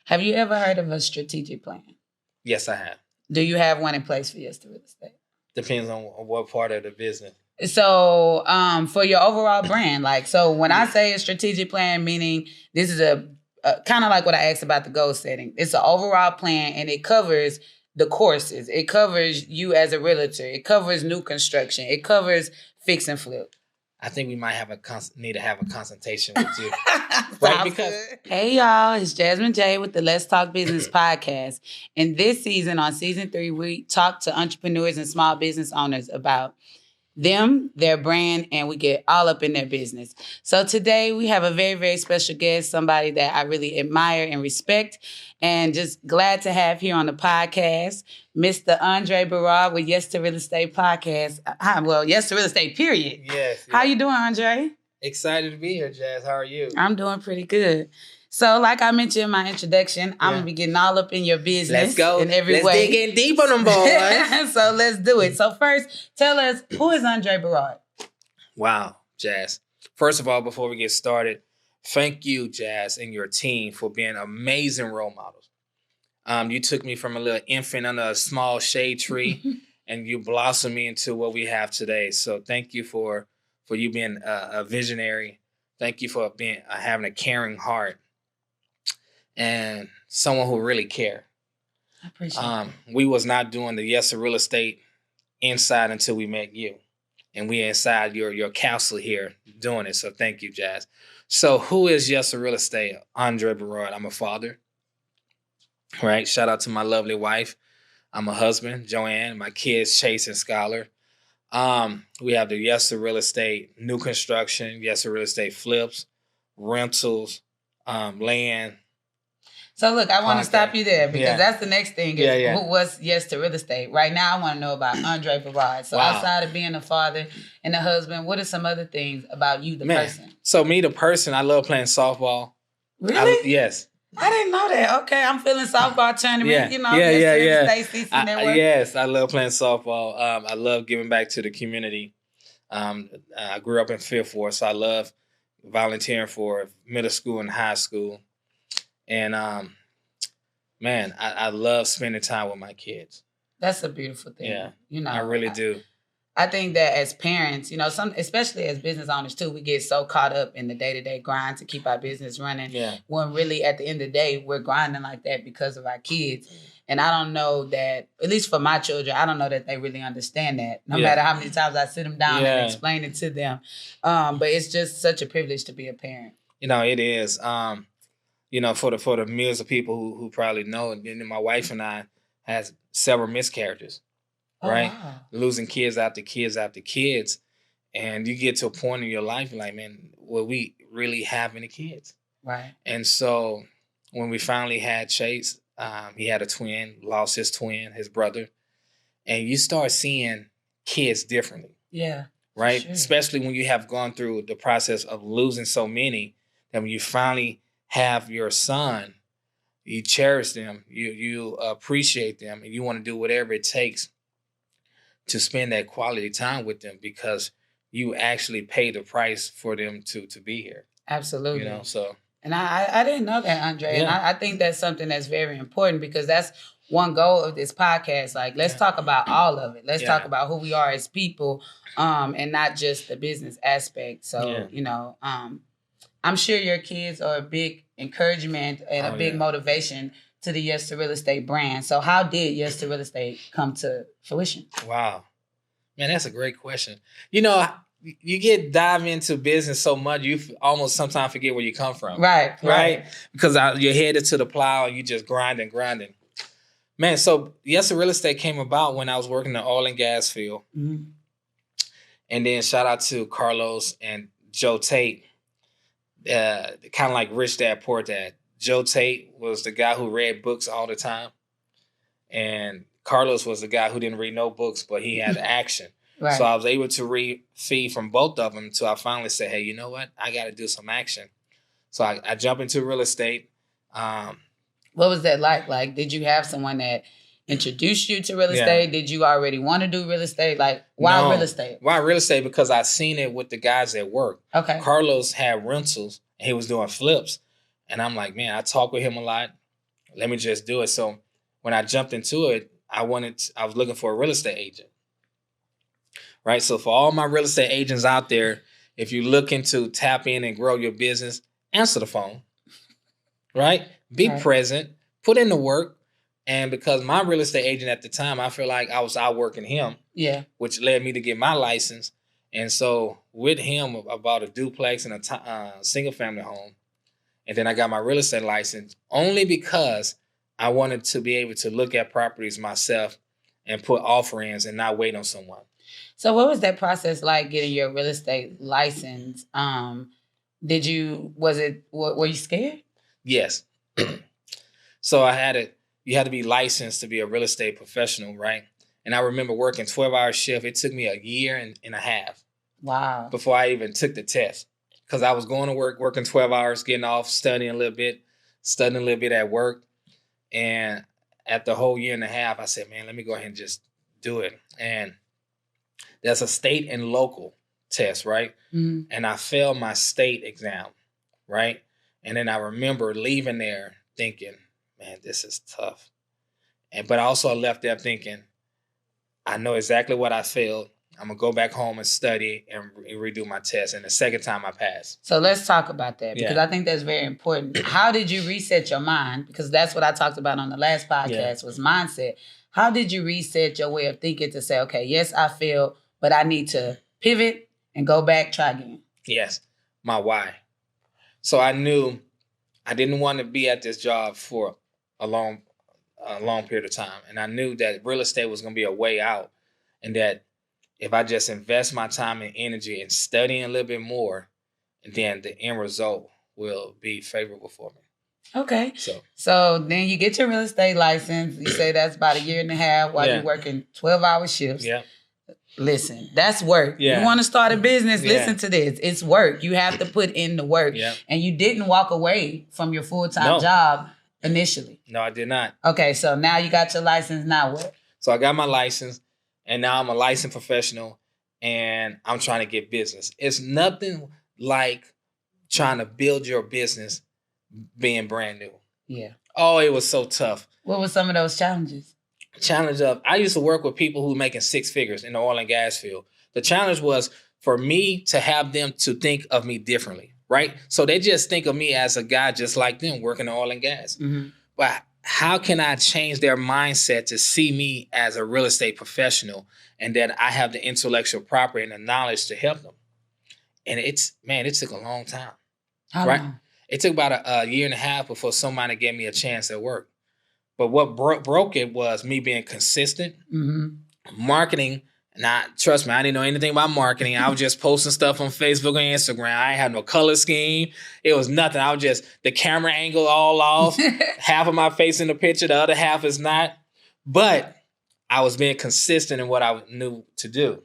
Have you ever heard of a strategic plan? Yes, I have. Do you have one in place for Yes to Real Estate? Depends on what part of the business. So, for your overall brand, like, so when I say a strategic plan, meaning this is a kind of like what I asked about the goal setting. It's an overall plan, and it covers the courses. It covers you as a realtor. It covers new construction. It covers fix and flip. I think we might need to have a consultation with you. Right? Because hey y'all, it's Jazmin J with the Let's Talk Business podcast. And this season, on season 3, we talk to entrepreneurs and small business owners about them, their brand, and we get all up in their business. So today we have a very, very special guest, somebody that I really admire and respect, and just glad to have here on the podcast, Mr. Andre Beraud with Yes to Real Estate podcast. Well, Yes to Real Estate, period. Yes. How you doing, Andre? Excited to be here, Jazz. How are you? I'm doing pretty good. So, like I mentioned in my introduction, I'm going to be getting all up in your business. Let's go. In every way. Let's dig in deep on them boys. So, let's do it. So, first, tell us, who is Andre Beraud? Wow, Jazz. First of all, before we get started, thank you, Jazz, and your team for being amazing role models. You took me from a little infant under a small shade tree, and you blossomed me into what we have today. So, thank you for you being a visionary. Thank you for having a caring heart. And someone who really care. I appreciate it. We was not doing the Yes to Real Estate inside until we met you. And we inside your castle here doing it. So thank you, Jazz. So who is Yes to Real Estate? Andre Beraud. I'm a father. Right? Shout out to my lovely wife. I'm a husband, Joanne. My kids, Chase and Scholar. We have the Yes to Real Estate new construction, Yes to Real Estate flips, rentals, land. So look, I want to stop you there because that's the next thing. What's Yes to Real Estate? Right now, I want to know about Andre Beraud. So outside of being a father and a husband, what are some other things about you, the person? So me, the person, I love playing softball. Really? Yes. I didn't know that. Okay, I'm feeling softball tournament. Yes, I love playing softball. I love giving back to the community. I grew up in Fifth Ward, so I love volunteering for middle school and high school. And, I love spending time with my kids. That's a beautiful thing. Yeah, I really do. I think that as parents, especially as business owners too, we get so caught up in the day-to-day grind to keep our business running. Yeah. When really at the end of the day, we're grinding like that because of our kids. And I don't know that, at least for my children, I don't know that they really understand that. No matter how many times I sit them down and explain it to them. But it's just such a privilege to be a parent. It is. For the millions of people who probably know, and my wife and I has several miscarriages, right? Wow. Losing kids after kids after kids. And you get to a point in your life, you're like, man, will we really have any kids? Right. And so when we finally had Chase, he had a twin, lost his twin, his brother. And you start seeing kids differently. Yeah. Right? Sure. Especially when you have gone through the process of losing so many, that when you finally have your son, you cherish them, you appreciate them, and you want to do whatever it takes to spend that quality time with them because you actually pay the price for them to be here. Absolutely. So. And I didn't know that, Andre. Yeah. And I think that's something that's very important because that's one goal of this podcast. Like, let's talk about all of it. Let's talk about who we are as people, and not just the business aspect. So, I'm sure your kids are a big encouragement and a big motivation to the Yes to Real Estate brand. So how did Yes to Real Estate come to fruition? Wow. Man, that's a great question. You get dive into business so much, you almost sometimes forget where you come from. Right. Because you're headed to the plow and you just grinding. Man, so Yes to Real Estate came about when I was working in the oil and gas field. Mm-hmm. And then shout out to Carlos and Joe Tate. Kind of like Rich Dad, Poor Dad. Joe Tate was the guy who read books all the time. And Carlos was the guy who didn't read no books, but he had action. Right. So I was able to feed from both of them until I finally said, hey, you know what? I got to do some action. So I jumped into real estate. What was that like? Like, did you have someone that introduced you to real estate? Did you already want to do real estate? Like, why real estate? Why real estate? Because I seen it with the guys at work. Okay. Carlos had rentals and he was doing flips. And I'm like, man, I talk with him a lot. let me just do it. So when I jumped into it, I was looking for a real estate agent. Right. So for all my real estate agents out there, if you're looking to tap in and grow your business, answer the phone. Right. Be present, put in the work. And because my real estate agent at the time, I feel like I was outworking him. Yeah. Which led me to get my license. And so with him, I bought a duplex and a single family home. And then I got my real estate license only because I wanted to be able to look at properties myself and put offerings and not wait on someone. So what was that process like getting your real estate license? Were you scared? Yes. So you had to be licensed to be a real estate professional, right? And I remember working 12-hour shift. It took me a year and a half. Wow. Before I even took the test. Because I was going to work, working 12 hours, getting off, studying a little bit at work. And after a whole year and a half, I said, man, let me go ahead and just do it. And there's a state and local test, right? Mm-hmm. And I failed my state exam, right? And then I remember leaving there thinking, man, this is tough. But also I left there thinking, I know exactly what I failed. I'm going to go back home and study and redo my test. And the second time I passed. So let's talk about that because I think that's very important. How did you reset your mind? Because that's what I talked about on the last podcast was mindset. How did you reset your way of thinking to say, okay, yes, I failed, but I need to pivot and go back, try again? Yes, my why. So I knew I didn't want to be at this job for a long period of time. And I knew that real estate was going to be a way out and that if I just invest my time and energy in studying a little bit more, then the end result will be favorable for me. Okay. So then you get your real estate license. You say that's about a year and a half while you're working 12-hour shifts. Yeah. Listen, that's work. Yeah. You want to start a business, listen to this. It's work. You have to put in the work. Yeah. And you didn't walk away from your full-time job initially. No, I did not. Okay, so now you got your license. Now what? So I got my license. And now I'm a licensed professional and I'm trying to get business. It's nothing like trying to build your business being brand new. Yeah. Oh, it was so tough. What were some of those challenges? I used to work with people who were making six figures in the oil and gas field. The challenge was for me to have them to think of me differently, right? So they just think of me as a guy just like them working in oil and gas. Mm-hmm. But how can I change their mindset to see me as a real estate professional and that I have the intellectual property and the knowledge to help them? And it took a long time. How long? It took about a year and a half before somebody gave me a chance at work. But what broke it was me being consistent, marketing. Now, trust me, I didn't know anything about marketing. I was just posting stuff on Facebook and Instagram. I ain't had no color scheme. It was nothing. I was just the camera angle all off. Half of my face in the picture, the other half is not. But I was being consistent in what I knew to do.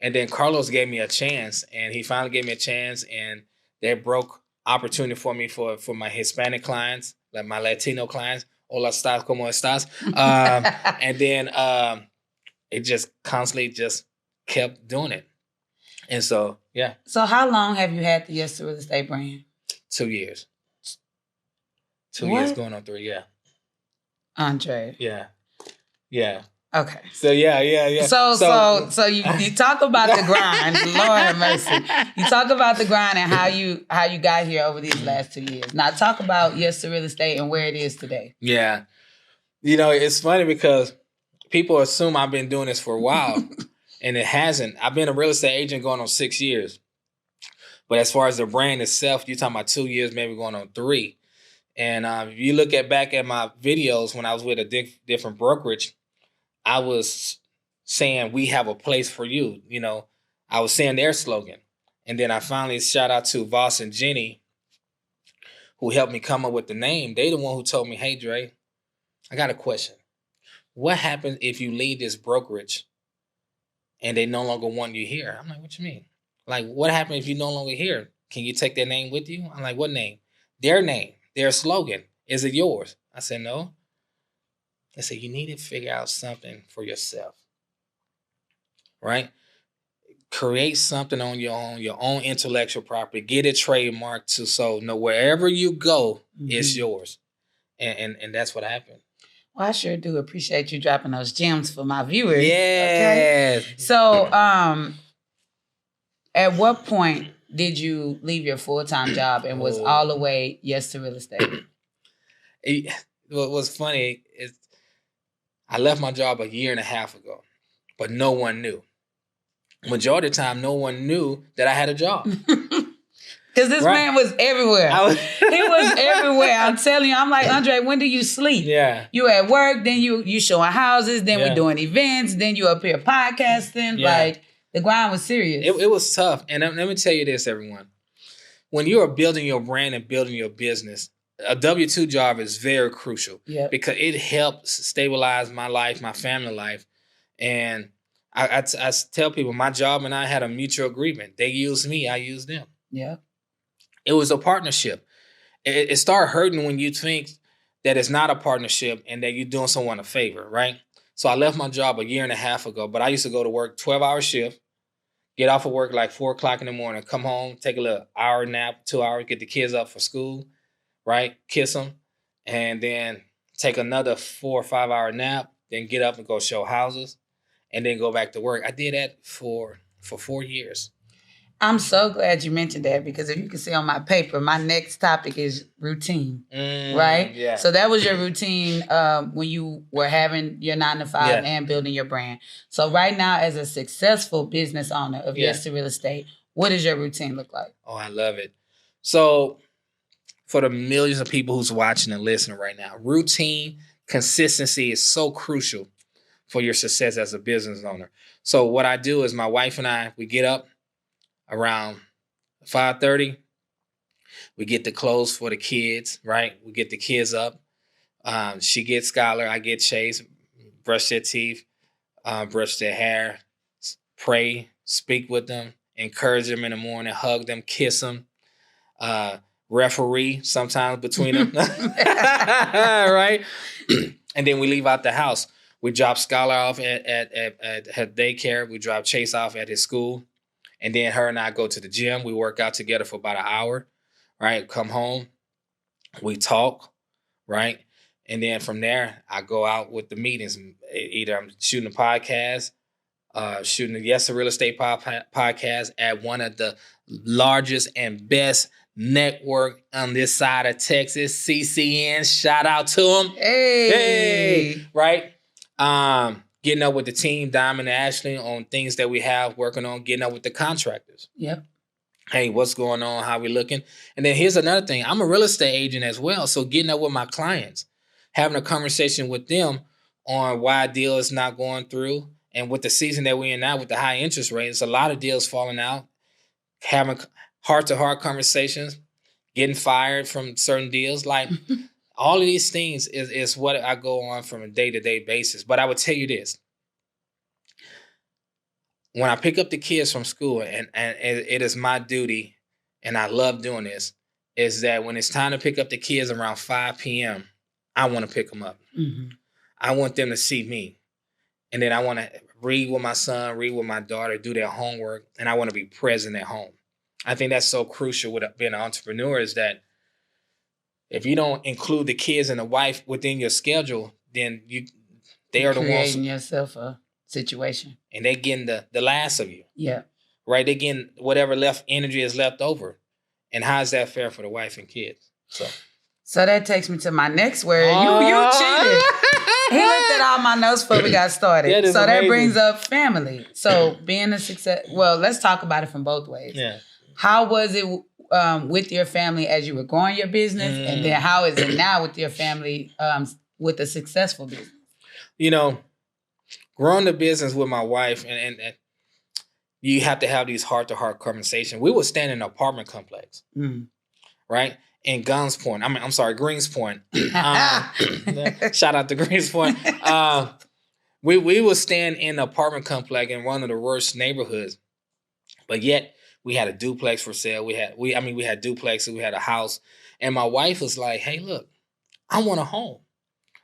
And then Carlos gave me a chance, and he finally gave me a chance, and that broke opportunity for me for my Hispanic clients, like my Latino clients. Hola, estás, ¿cómo estás? And then it just constantly just kept doing it. And so, yeah. So how long have you had the Yes to Real Estate brand? 2 years. 2 years going on 3, yeah. Andre. Yeah. Yeah. Okay. So, yeah. So you talk about the grind. Lord have mercy. You talk about the grind and how you got here over these last 2 years. Now talk about Yes to Real Estate and where it is today. Yeah. You know, it's funny because people assume I've been doing this for a while, and it hasn't. I've been a real estate agent going on 6 years. But as far as the brand itself, you're talking about 2 years, maybe going on 3. And if you look back at my videos when I was with a different brokerage, I was saying, we have a place for you. You know, I was saying their slogan. And then I finally shout out to Voss and Jenny, who helped me come up with the name. They the one who told me, hey, Dre, I got a question. What happens if you leave this brokerage and they no longer want you here? I'm like, what you mean? Like, what happens if you're no longer here? Can you take their name with you? I'm like, what name? Their name, their slogan. Is it yours? I said, no. They said, you need to figure out something for yourself, right? Create something on your own intellectual property. Get it trademarked so wherever you go, it's yours. And that's what happened. Well, I sure do appreciate you dropping those gems for my viewers. Yes. Okay? So, at what point did you leave your full-time job and was all the way yes to real estate? What was funny is I left my job a year and a half ago, but no one knew. Majority of the time, no one knew that I had a job. Because this man was everywhere. He was everywhere. I'm telling you, I'm like, Andre, when do you sleep? Yeah. You at work, then you showing houses, then we doing events, then you up here podcasting. Yeah. Like, the grind was serious. It was tough. And let me tell you this, everyone. When you are building your brand and building your business, a W-2 job is very crucial. Yeah. Because it helps stabilize my life, my family life. And I tell people, my job and I had a mutual agreement. They use me, I use them. Yeah. It was a partnership. It started hurting when you think that it's not a partnership and that you're doing someone a favor, right? So I left my job a year and a half ago, but I used to go to work 12-hour shift, get off of work like 4 o'clock in the morning, come home, take a little hour nap, 2 hours, get the kids up for school, right? Kiss them, and then take another 4 or 5 hour nap, then get up and go show houses, and then go back to work. I did that for 4 years. I'm so glad you mentioned that because if you can see on my paper, my next topic is routine, right? Yeah. So that was your routine when you were having your 9 to 5 and building your brand. So right now, as a successful business owner of Yes to Real Estate, what does your routine look like? Oh, I love it. So for the millions of people who's watching and listening right now, routine, consistency is so crucial for your success as a business owner. So what I do is my wife and I, we get up around 5:30, we get the clothes for the kids, right? We get the kids up. She gets Skylar, I get Chase, brush their teeth, brush their hair, pray, speak with them, encourage them in the morning, hug them, kiss them, referee sometimes between them, right? And then we leave out the house. We drop Skylar off at her daycare. We drop Chase off at his school. And then her and I go to the gym. We work out together for about an hour, right? Come home, we talk, right? And then from there, I go out with the meetings. Either I'm shooting a podcast, shooting the Yes to Real Estate podcast at one of the largest and best network on this side of Texas, CCN. Shout out to them. Hey, right? Getting up with the team, Diamond and Ashley, on things that we have working on, getting up with the contractors. Yep. Hey, what's going on? How we looking? And then here's another thing. I'm a real estate agent as well. So getting up with my clients, having a conversation with them on why a deal is not going through. And with the season that we're in now with the high interest rates, a lot of deals falling out, having heart-to-heart conversations, getting fired from certain deals. Like all of these things is what I go on from a day-to-day basis. But I would tell you this. When I pick up the kids from school, and it is my duty, and I love doing this, is that when it's time to pick up the kids around 5 p.m., I want to pick them up. Mm-hmm. I want them to see me. And then I want to read with my son, read with my daughter, do their homework, and I want to be present at home. I think that's so crucial with being an entrepreneur is that if you don't include the kids and the wife within your schedule, then they are the ones creating yourself a situation, and they're getting the last of you. Yeah, right. They're getting whatever left energy is left over, and how is that fair for the wife and kids? So that takes me to my next word. You cheated. He looked at all my notes before we got started. So amazing. That brings up family. So being a success. Well, let's talk about it from both ways. Yeah. How was it with your family as you were growing your business, and then how is it now with your family with a successful business? You know, growing the business with my wife, and you have to have these heart-to-heart conversations. We would stand in an apartment complex, right? In Greenspoint. Shout out to Greenspoint. We would stand in an apartment complex in one of the worst neighborhoods, but yet we had a duplex for sale. We had duplexes. We had a house, and my wife was like, "Hey, look, I want a home.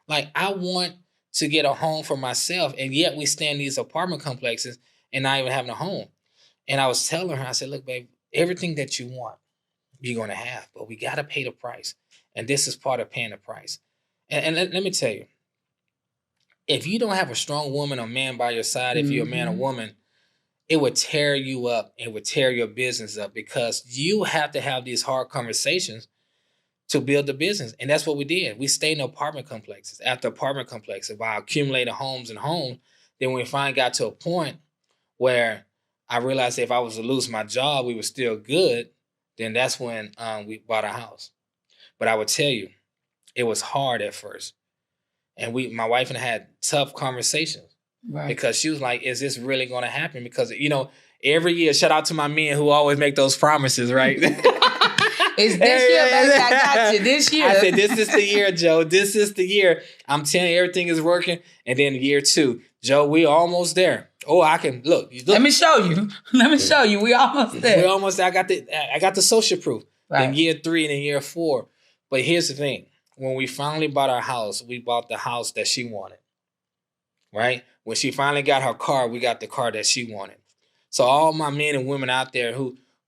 Like I want to get a home for myself, and yet we stay in these apartment complexes and not even having a home." And I was telling her, I said, "Look, babe, everything that you want, you're gonna have, but we gotta pay the price, and this is part of paying the price. And let me tell you, if you don't have a strong woman or man by your side, if you're a man or woman, it would tear you up. It would tear your business up because you have to have these hard conversations to build the business. And that's what we did. We stayed in apartment complexes after apartment complexes while accumulating homes and homes. Then when we finally got to a point where I realized if I was to lose my job, we were still good, then that's when we bought a house. But I would tell you, it was hard at first. And my wife and I had tough conversations. Right. Because she was like, is this really going to happen? Because, every year, shout out to my men who always make those promises, right? It's this year, baby. I got you. This year. I said, this is the year, Joe. This is the year. I'm telling you, everything is working. And then year 2, Joe, we almost there. Oh, I can look. Let me show you. We almost there. We almost there. I got the social proof. Right. Then year 3 and then year 4. But here's the thing. When we finally bought our house, we bought the house that she wanted. Right? When she finally got her car, we got the car that she wanted. So all my men and women out there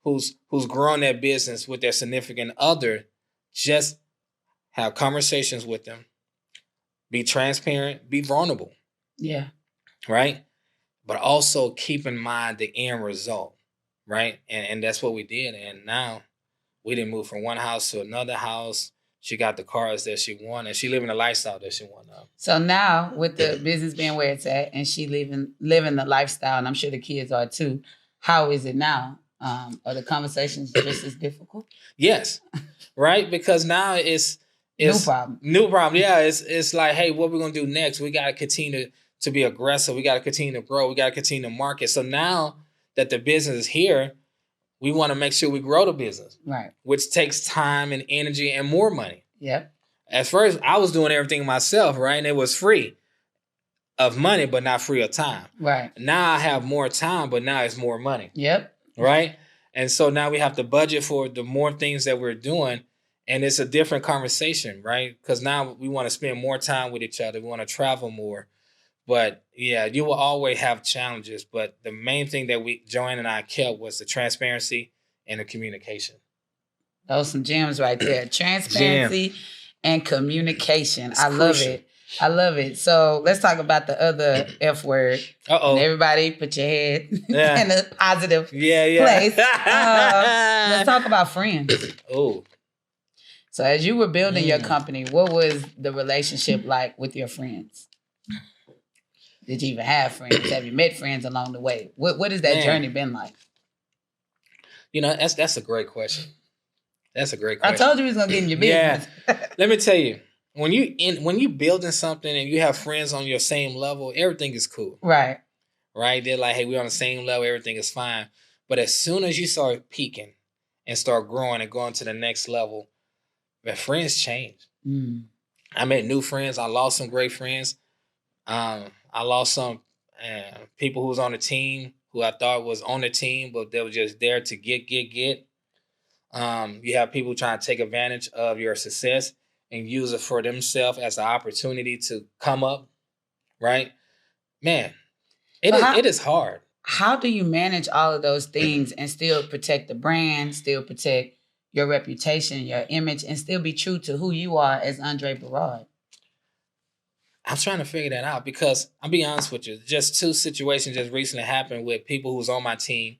who's growing their business with their significant other, just have conversations with them. Be transparent, be vulnerable. Yeah. Right? But also keep in mind the end result. Right? And that's what we did. And now we didn't move from one house to another house. She got the cars that she wanted, and she living the lifestyle that she wanted. So now, with the business being where it's at, and she living the lifestyle, and I'm sure the kids are too, how is it now? Are the conversations just as difficult? Yes, right? Because now it's new problem. New problem. Yeah, it's like, hey, what we're gonna do next? We gotta continue to be aggressive. We gotta continue to grow. We gotta continue to market. So now that the business is here, we want to make sure we grow the business, right? Which takes time and energy and more money. Yep. At first, I was doing everything myself, right? And it was free of money, but not free of time. Right. Now I have more time, but now it's more money. Yep. Right? And so now we have to budget for the more things that we're doing. And it's a different conversation, right? Because now we want to spend more time with each other. We want to travel more. But yeah, you will always have challenges. But the main thing that Joanne and I kept was the transparency and the communication. Those some gems right there. Transparency and communication. I love it. I love it. So let's talk about the other F word. And everybody put your head in a positive place. Let's talk about friends. Oh. So as you were building your company, what was the relationship like with your friends? Did you even have friends? Have you met friends along the way? What has that journey been like? That's a great question. That's a great question. I told you he was gonna get in your business. Yeah. Let me tell you, when you building something and you have friends on your same level, everything is cool. Right. Right? They're like, hey, we're on the same level, everything is fine. But as soon as you start peaking and start growing and going to the next level, my friends change. Mm. I met new friends. I lost some great friends. I lost some people who was on the team who I thought was on the team, but they were just there to get. You have people trying to take advantage of your success and use it for themselves as an opportunity to come up, right? Man, it is hard. How do you manage all of those things and still protect the brand, still protect your reputation, your image, and still be true to who you are as Andre Beraud? I'm trying to figure that out because I'll be honest with you. Just 2 situations just recently happened with people who was on my team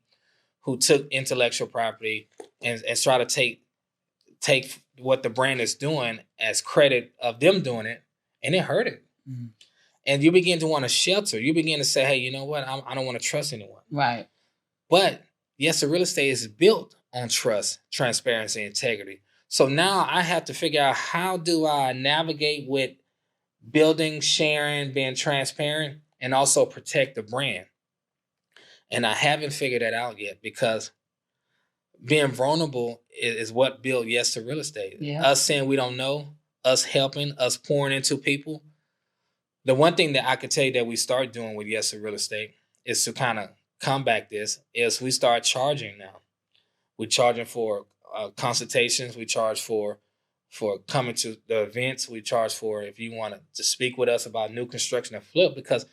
who took intellectual property and try to take what the brand is doing as credit of them doing it, and it hurt it. Mm-hmm. And you begin to want to shelter. You begin to say, hey, you know what? I don't want to trust anyone. Right. But yes, the real estate is built on trust, transparency, and integrity. So now I have to figure out how do I navigate with building, sharing, being transparent, and also protect the brand. And I haven't figured that out yet because being vulnerable is what built Yes to Real Estate. Yeah. Us saying we don't know, us helping, us pouring into people. The one thing that I could tell you that we start doing with Yes to Real Estate is to kind of combat this is we start charging now. We're charging for consultations. We charge for coming to the events. We charge for if you want to speak with us about new construction and flip, because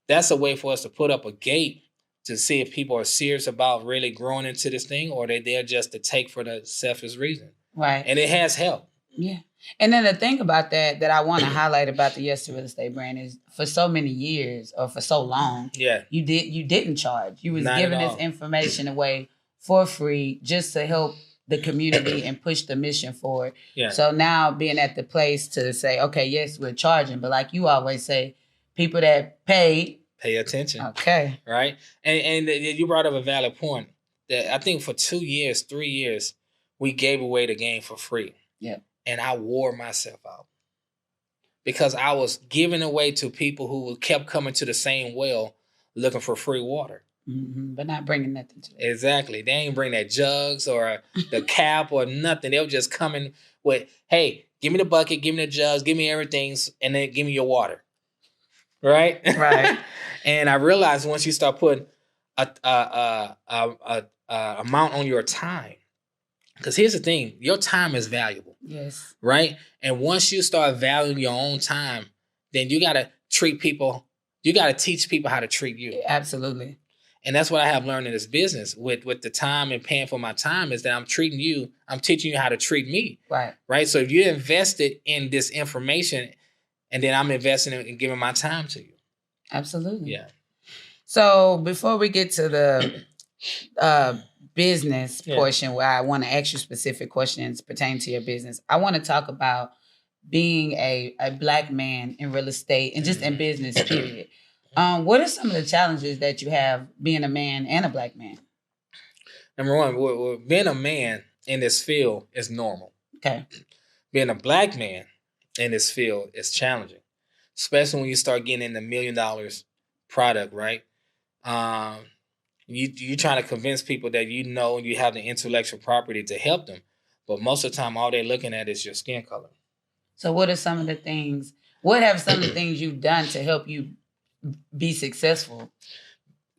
that's a way for us to put up a gate to see if people are serious about really growing into this thing or they're there just to take for the selfish reason. Right. And it has helped. Yeah. And then the thing about that I want to highlight about the Yes to Real Estate brand is for so many years or for so long, you didn't charge. You was giving this information away for free just to help the community and push the mission forward. Yeah. So now being at the place to say, okay, yes, we're charging, but like you always say, people that pay attention. Okay. Right? And you brought up a valid point that I think for 2 years, 3 years, we gave away the game for free. Yeah. And I wore myself out because I was giving away to people who kept coming to the same well looking for free water. Mm-hmm, but not bringing nothing to it. Exactly. They ain't bring that jugs or the cap or nothing. They were just coming with, hey, give me the bucket, give me the jugs, give me everything, and then give me your water. Right? Right. And I realized once you start putting a amount on your time, because here's the thing, your time is valuable. Yes. Right? And once you start valuing your own time, then you got to teach people how to treat you. Absolutely. And that's what I have learned in this business with the time and paying for my time is that I'm teaching you how to treat me. Right. Right? So if you invested in this information and then I'm investing in giving my time to you. Absolutely. Yeah. So before we get to the business portion where I want to ask you specific questions pertaining to your business, I want to talk about being a Black man in real estate and just in business, period. What are some of the challenges that you have being a man and a Black man? Number one, being a man in this field is normal. Okay. Being a Black man in this field is challenging, especially when you start getting in the $1 million product, right? You trying to convince people that you have the intellectual property to help them, but most of the time, all they're looking at is your skin color. So, what have some of the things you've done to help you be successful?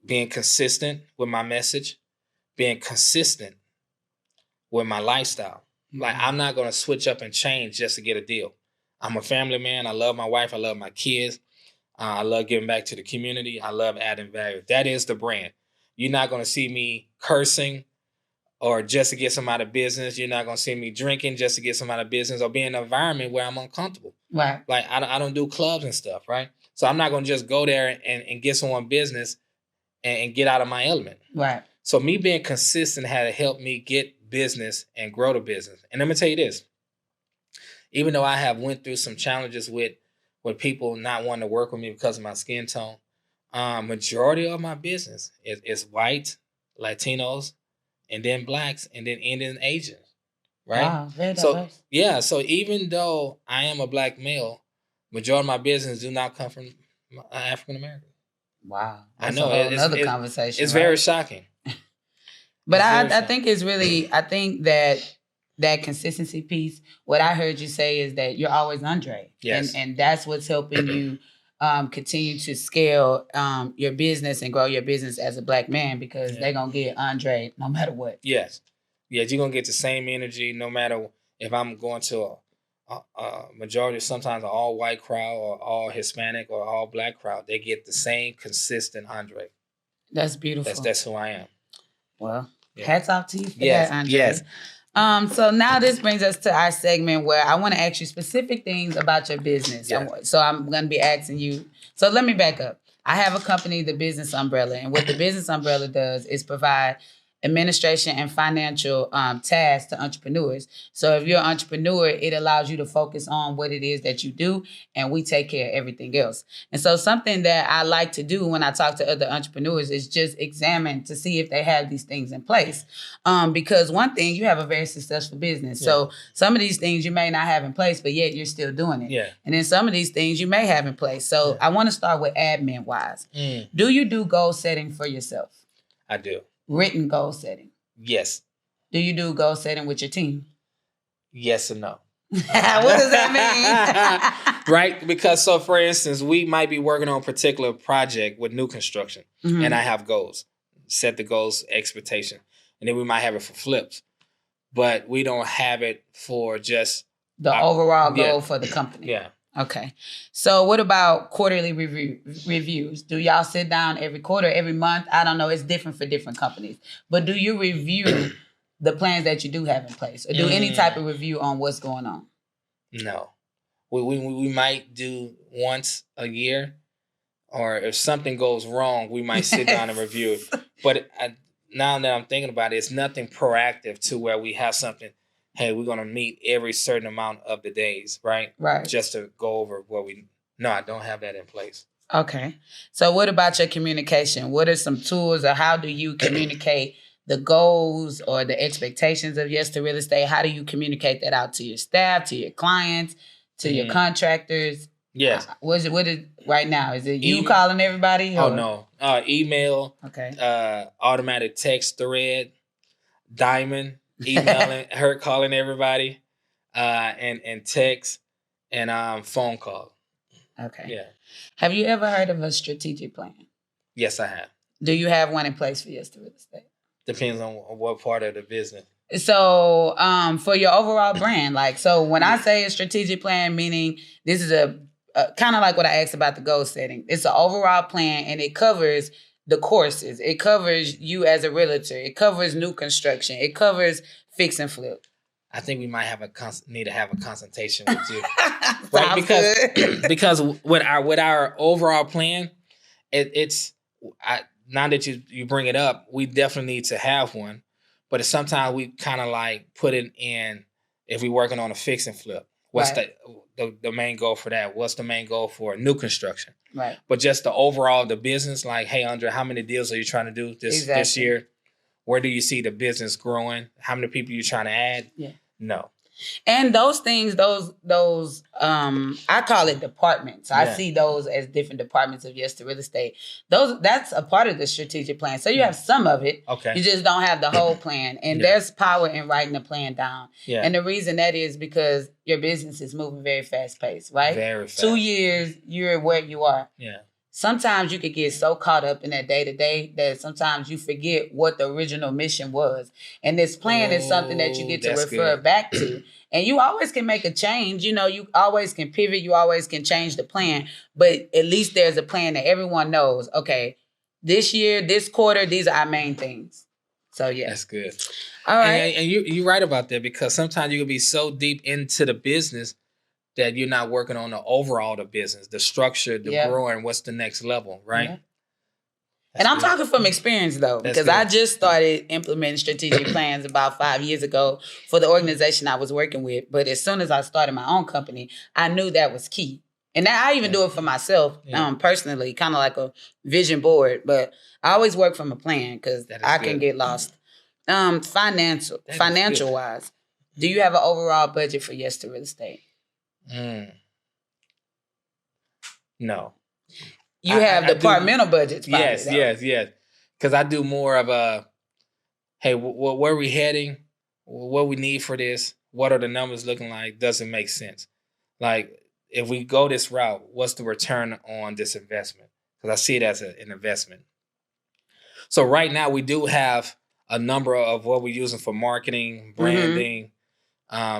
Being consistent with my message, being consistent with my lifestyle. Like I'm not gonna switch up and change just to get a deal. I'm a family man. I love my wife. I love my kids. I love giving back to the community. I love adding value. That is the brand. You're not going to see me cursing or just to get some out of business. You're not going to see me drinking just to get some out of business or be in an environment where I'm uncomfortable. Right. Like I don't do clubs and stuff, right? So I'm not going to just go there and get someone business and get out of my element. Right. So me being consistent had helped me get business and grow the business. And let me tell you this. Even though I have went through some challenges with people not wanting to work with me because of my skin tone, majority of my business is white, Latinos, and then Blacks, and then Indian Asians, right? Wow, very so diverse. Yeah, so even though I am a Black male, majority of my business do not come from African American. Wow, that's I know another conversation. It's very shocking. But I think it's really, I think that consistency piece, what I heard you say is that you're always Andre. Yes. And that's what's helping you continue to scale your business and grow your business as a Black man because they're going to get Andre no matter what. Yes. Yeah, you're going to get the same energy no matter if I'm going to a majority, sometimes an all-white crowd or all Hispanic or all Black crowd. They get the same consistent Andre. That's beautiful. That's who I am. Well, hats off to you for that, Andre. Yes. So now this brings us to our segment where I want to ask you specific things about your business. Yeah. So I'm going to be asking you. So let me back up. I have a company, the Business Umbrella, and what the Business Umbrella does is provide administration and financial tasks to entrepreneurs. So if you're an entrepreneur, it allows you to focus on what it is that you do, and we take care of everything else. And so something that I like to do when I talk to other entrepreneurs is just examine to see if they have these things in place. Because one thing, you have a very successful business. Yeah. So some of these things you may not have in place, but yet you're still doing it. Yeah. And then some of these things you may have in place. So I want to start with admin-wise. Do you do goal setting for yourself? I do. Written goal setting? Yes. Do you do goal setting with your team? Yes and no. What does that mean? Right? Because so for instance, we might be working on a particular project with new construction and I have goals. Set the goals, expectation. And then we might have it for flips. But we don't have it for just the overall goal for the company. Yeah. Okay. So what about quarterly reviews? Do y'all sit down every quarter, every month? I don't know. It's different for different companies. But do you review the plans that you do have in place? Or do any type of review on what's going on? No. We might do once a year, or if something goes wrong, we might sit down and review it. But now that I'm thinking about it, it's nothing proactive to where we have something, hey, we're going to meet every certain amount of the days, right? Right. Just to go over what we... No, I don't have that in place. Okay. So what about your communication? What are some tools, or how do you communicate the goals or the expectations of Yes to Real Estate? How do you communicate that out to your staff, to your clients, to your contractors? Yes. What is right now? Is it you calling everybody? Or? Oh, no. Email. Okay. Automatic text thread. Diamond. Emailing. her calling everybody. And text. And phone call. Okay. Yeah. Have you ever heard of a strategic plan? Yes, I have. Do you have one in place for Yes to Real Estate? Depends on what part of the business. So, for your overall brand, so when I say a strategic plan, meaning this is a kind of like what I asked about the goal setting. It's an overall plan, and it covers the courses. It covers you as a realtor. It covers new construction. It covers fix and flip. I think we might need to have a consultation with you, right? Because with our overall plan, it's now that you bring it up, we definitely need to have one. But sometimes we kind of like put it in, if we're working on a fix and flip. What's the main goal for that? What's the main goal for new construction? Right. But just the overall the business, like, hey, Andre, how many deals are you trying to do this year? Where do you see the business growing? How many people are you trying to add? Yeah. No. And those things, those I call it departments. I see those as different departments of Yes to Real Estate. That's a part of the strategic plan. So you have some of it. Okay. You just don't have the whole plan. And there's power in writing the plan down. Yeah. And the reason that is because your business is moving very fast paced, right? Very fast. 2 years, you're where you are. Yeah. Sometimes you could get so caught up in that day-to-day that sometimes you forget what the original mission was. And this plan is something that you get to refer back to. And you always can make a change. You always can pivot. You always can change the plan. But at least there's a plan that everyone knows, okay, this year, this quarter, these are our main things. So, yeah. That's good. All right. And you're right about that, because sometimes you can be so deep into the business that you're not working on the overall the business, the structure, the growing, what's the next level, right? Yeah. And I'm talking from experience, though, because I just started implementing strategic plans about 5 years ago for the organization I was working with. But as soon as I started my own company, I knew that was key. And now I even do it for myself personally, kind of like a vision board. But I always work from a plan because I can get lost. Financial-wise, do you have an overall budget for Yes to Real Estate? No. You have departmental budgets. Yes. Because I do more of a, hey, where are we heading? What we need for this? What are the numbers looking like? Does it make sense? Like, if we go this route, what's the return on this investment? Because I see it as an investment. So right now we do have a number of what we're using for marketing, branding,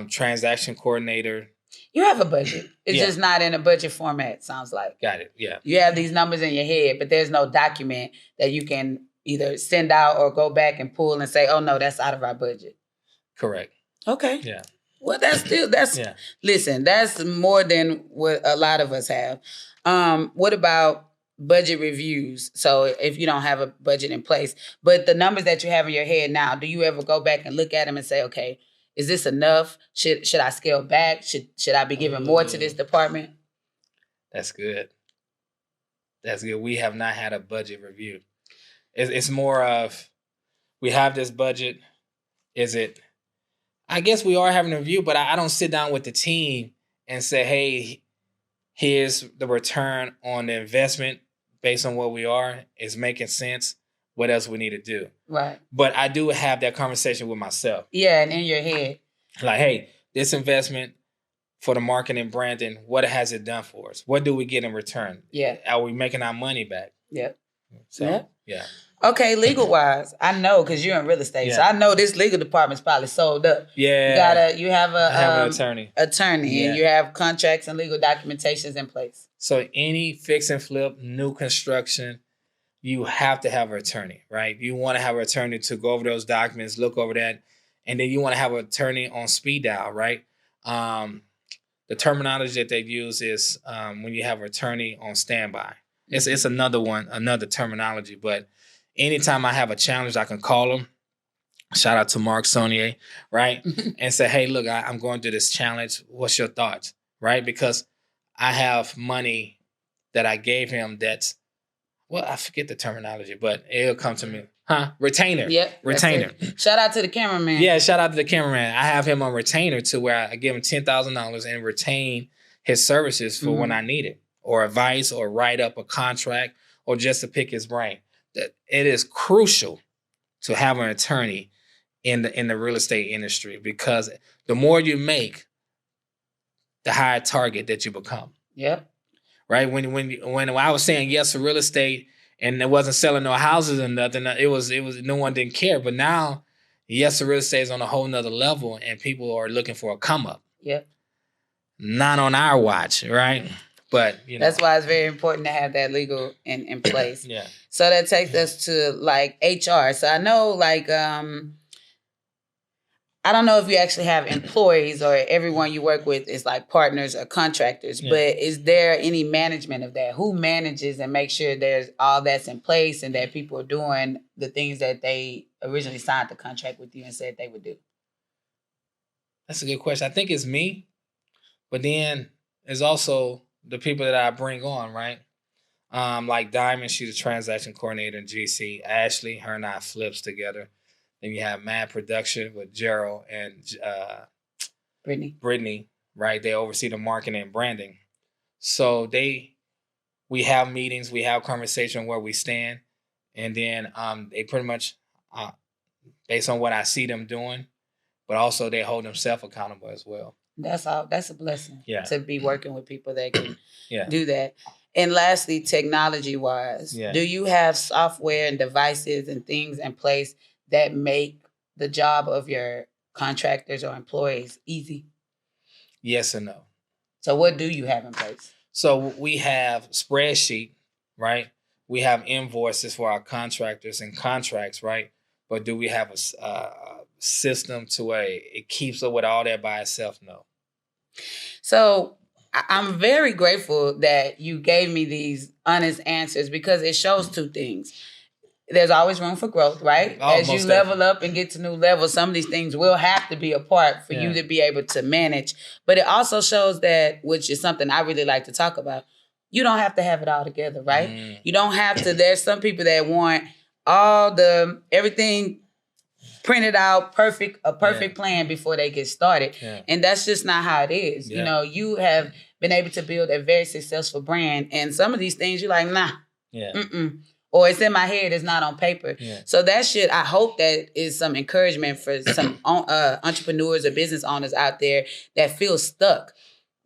transaction coordinator. You have a budget. It's just not in a budget format, sounds like. Got it, yeah. You have these numbers in your head, but there's no document that you can either send out or go back and pull and say, oh, no, that's out of our budget. Correct. Okay. Yeah. Well, listen, that's more than what a lot of us have. What about budget reviews? So if you don't have a budget in place, but the numbers that you have in your head now, do you ever go back and look at them and say, okay, is this enough? Should I scale back? Should I be giving more to this department? That's good. That's good. We have not had a budget review. It's more of, we have this budget. I guess we are having a review, but I don't sit down with the team and say, hey, here's the return on the investment based on what we are. It's making sense. What else we need to do? Right. But I do have that conversation with myself. Yeah, and in your head. Like, hey, this investment for the marketing and branding, what has it done for us? What do we get in return? Yeah. Are we making our money back? Yep. So, yeah. Okay, legal-wise, I know because you're in real estate, so I know this legal department's probably sold up. Yeah. You have an attorney. And you have contracts and legal documentations in place. So any fix and flip, new construction, you have to have an attorney, right? You want to have an attorney to go over those documents, look over that, and then you want to have an attorney on speed dial, right? The the terminology that they use is when you have an attorney on standby. It's another terminology. But anytime I have a challenge, I can call them. Shout out to Mark Saunier, right? And say, hey, look, I'm going through this challenge. What's your thoughts, right? Because I have money that I gave him that's, well, I forget the terminology, but it'll come to me. Retainer. Yep. Retainer. Shout out to the cameraman. Yeah, shout out to the cameraman. I have him on retainer to where I give him $10,000 and retain his services for when I need it, or advice, or write up a contract, or just to pick his brain. That it is crucial to have an attorney in the real estate industry, because the more you make, the higher target that you become. Yep. Right? When I was saying yes to real estate and it wasn't selling no houses or nothing, it was no one didn't care. But now, yes to real estate is on a whole nother level, and people are looking for a come up. Yep. Not on our watch, right? But that's why it's very important to have that legal in place. Yeah. So that takes us to like HR. So I know like I don't know if you actually have employees or everyone you work with is like partners or contractors, but is there any management of that? Who manages and makes sure there's all that's in place and that people are doing the things that they originally signed the contract with you and said they would do? That's a good question. I think it's me, but then there's also the people that I bring on, right? Like Diamond, she's a transaction coordinator in GC. Ashley, her and I flips together. Then you have Mad Production with Gerald and Brittany, right? They oversee the marketing and branding. So we have meetings, we have conversation where we stand, and then they pretty much, based on what I see them doing, but also they hold themselves accountable as well. That's all. That's a blessing. Yeah. To be working with people that can do that. And lastly, technology-wise, do you have software and devices and things in place that make the job of your contractors or employees easy? Yes and no. So what do you have in place? So we have spreadsheet, right? We have invoices for our contractors and contracts, right? But do we have a system to where it keeps up with all that by itself? No. So I'm very grateful that you gave me these honest answers, because it shows two things. There's always room for growth, right? As you level up and get to new levels, some of these things will have to be a part for you to be able to manage. But it also shows that, which is something I really like to talk about, you don't have to have it all together, right? You don't have to. There's some people that want everything printed out, a perfect plan before they get started. Yeah. And that's just not how it is. Yeah. You know, you have been able to build a very successful brand, and some of these things you're like, nah. Yeah. Or it's in my head, it's not on paper. Yeah. So that shit, I hope that is some encouragement for some entrepreneurs or business owners out there that feel stuck.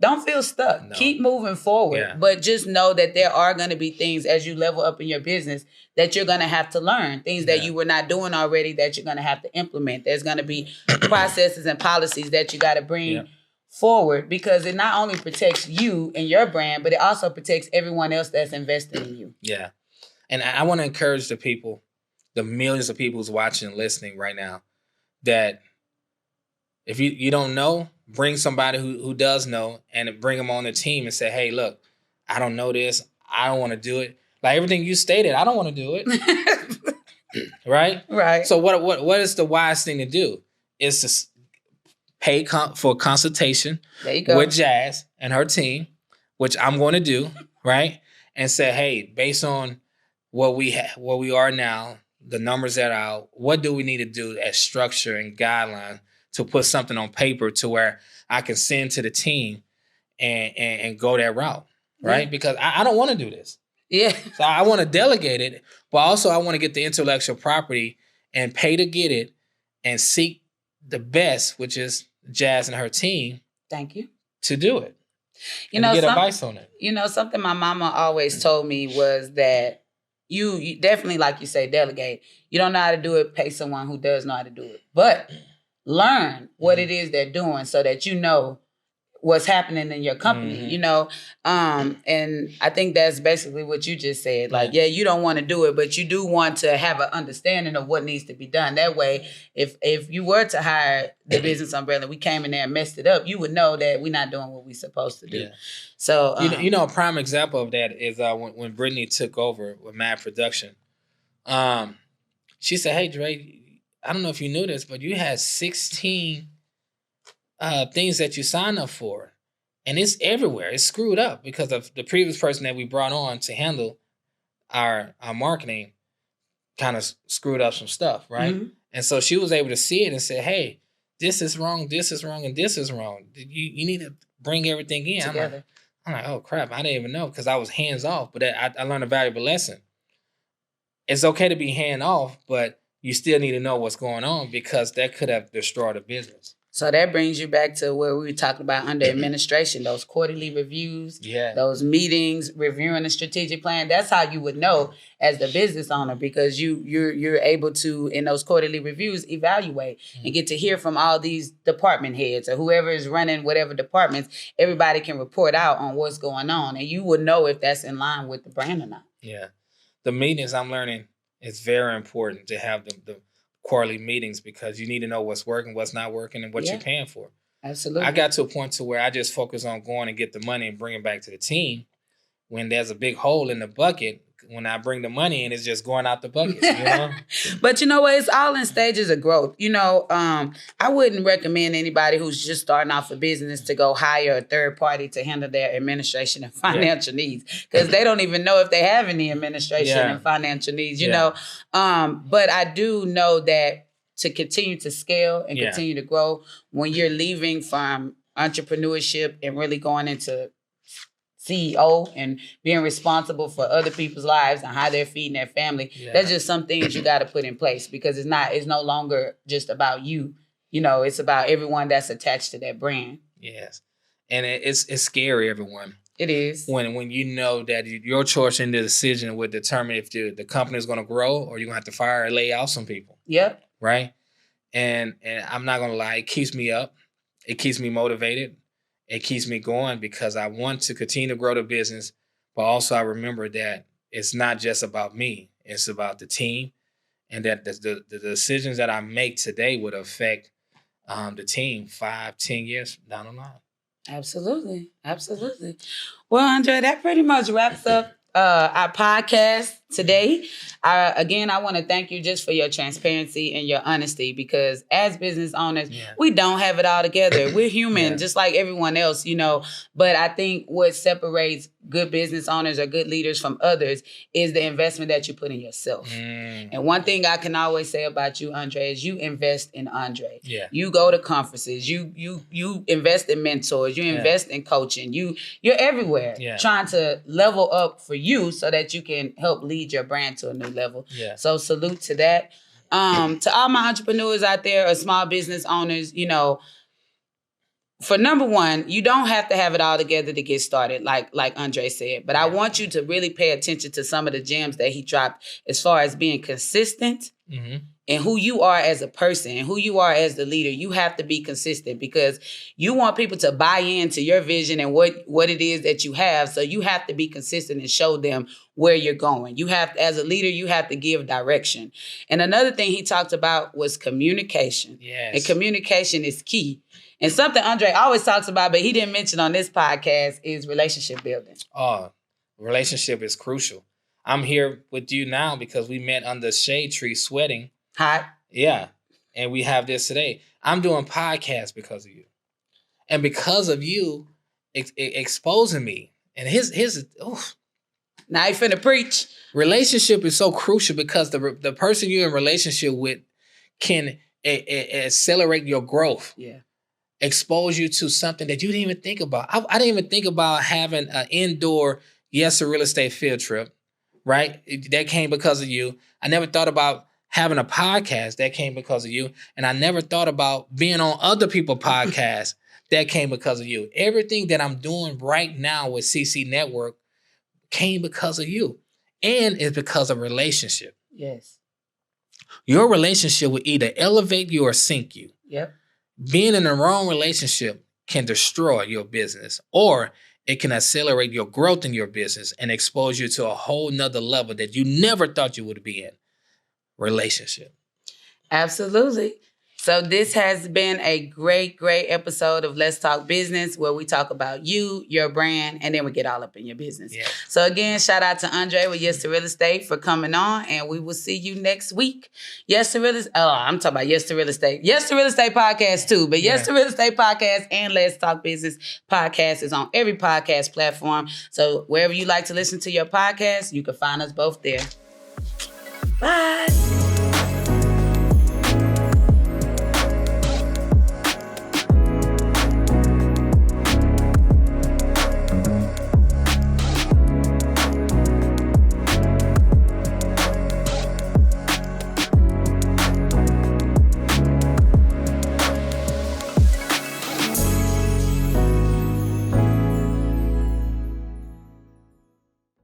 Don't feel stuck. No. Keep moving forward. But just know that there are going to be things as you level up in your business that you're going to have to learn. Things that you were not doing already that you're going to have to implement. There's going to be processes and policies that you got to bring forward, because it not only protects you and your brand, but it also protects everyone else that's investing in you. Yeah. And I want to encourage the people, the millions of people who's watching and listening right now, that if you don't know, bring somebody who does know, and bring them on the team and say, hey, look, I don't know this. I don't want to do it. Like everything you stated, I don't want to do it. Right? Right. So what is the wise thing to do? Is to pay for consultation with Jazz and her team, which I'm going to do, right? And say, hey, based on what we are now, the numbers that are out, what do we need to do as structure and guideline to put something on paper to where I can send to the team and go that route, right? Yeah. Because I don't want to do this. Yeah. So I want to delegate it, but also I want to get the intellectual property and pay to get it and seek the best, which is Jazz and her team. Thank you. To do it. You know, get advice on it. You know, something my mama always told me was that you definitely, like you say, delegate. You don't know how to do it, pay someone who does know how to do it. But learn what it is they're doing so that you know what's happening in your company, you know? And I think that's basically what you just said. Like, yeah, you don't want to do it, but you do want to have an understanding of what needs to be done. That way, if you were to hire the business umbrella, we came in there and messed it up, you would know that we're not doing what we're supposed to do. Yeah. So, you know, a prime example of that is when Brittany took over with Mad Production. She said, "Hey, Dre, I don't know if you knew this, but you had 16 things that you signed up for. And it's everywhere. It's screwed up because of the previous person that we brought on to handle our marketing kind of screwed up some stuff, right?" And so she was able to see it and say, "Hey, this is wrong, and this is wrong. You need to bring everything in." Together. I'm like, oh, crap, I didn't even know because I was hands off. But I learned a valuable lesson. It's okay to be hand off, but you still need to know what's going on because that could have destroyed a business. So that brings you back to where we were talking about under administration, those quarterly reviews, those meetings, reviewing the strategic plan. That's how you would know as the business owner because you're able to, in those quarterly reviews, evaluate and get to hear from all these department heads or whoever is running whatever departments. Everybody can report out on what's going on, and you would know if that's in line with the brand or not. Yeah. The meetings I'm learning, it's very important to have the quarterly meetings because you need to know what's working, what's not working, and what you're paying for. Absolutely. I got to a point to where I just focus on going and get the money and bring it back to the team. When there's a big hole in the bucket, when I bring the money in, it's just going out the bucket, you know? But you know what? It's all in stages of growth. You know, I wouldn't recommend anybody who's just starting off a business to go hire a third party to handle their administration and financial needs because they don't even know if they have any administration and financial needs, you know? But I do know that to continue to scale and continue to grow, when you're leaving from entrepreneurship and really going into CEO and being responsible for other people's lives and how they're feeding their family. That's just some things you got to put in place because it's no longer just about you. You know, it's about everyone that's attached to that brand. Yes. And it's scary, everyone. It is. When you know that your choice in the decision would determine if the company is going to grow or you're going to have to fire or lay off some people. Yep. Right? And I'm not going to lie, it keeps me up. It keeps me motivated. It keeps me going because I want to continue to grow the business, but also I remember that it's not just about me. It's about the team and that the decisions that I make today would affect the team 5-10 years down the line. Absolutely. Absolutely. Well, Andre, that pretty much wraps up our podcast today. Again, I want to thank you just for your transparency and your honesty because as business owners, we don't have it all together. We're human, just like everyone else, you know. But I think what separates good business owners or good leaders from others is the investment that you put in yourself. And one thing I can always say about you, Andre, is you invest in Andre. You go to conferences. You invest in mentors. You invest in coaching. You're everywhere trying to level up for you so that you can help lead your brand to a new level. So salute to that. To all my entrepreneurs out there or small business owners, you know, for number one, you don't have to have it all together to get started, like Andre said. But I want you to really pay attention to some of the gems that he dropped as far as being consistent and who you are as a person and who you are as the leader. You have to be consistent because you want people to buy into your vision and what it is that you have. So you have to be consistent and show them where you're going. You have, as a leader, you have to give direction. And another thing he talked about was communication. And communication is key. And something Andre always talks about, but he didn't mention on this podcast, is relationship building. Oh, relationship is crucial. I'm here with you now because we met under shade tree sweating. Hot. Yeah. And we have this today. I'm doing podcasts because of you. And because of you exposing me. And his now you finna preach. Relationship is so crucial because the person you're in relationship with can accelerate your growth. Expose you to something that you didn't even think about. I didn't even think about having an indoor a real estate field trip, right? That came because of you. I never thought about having a podcast. That came because of you. And I never thought about being on other people's podcasts. That came because of you. Everything that I'm doing right now with CC Network came because of you. And it's because of relationship. Yes. Your relationship will either elevate you or sink you. Yep. Being in the wrong relationship can destroy your business, or it can accelerate your growth in your business and expose you to a whole nother level that you never thought you would be in. Relationship. Absolutely. So this has been a great, great episode of Let's Talk Business, where we talk about you, your brand, and then we get all up in your business. Yeah. So again, shout out to Andre with Yes to Real Estate for coming on, and we will see you next week. Yes to Real Estate. Oh, I'm talking about Yes to Real Estate. Yes to Real Estate podcast too, but Yes to Real Estate podcast and Let's Talk Business podcast is on every podcast platform. So wherever you like to listen to your podcast, you can find us both there. Bye.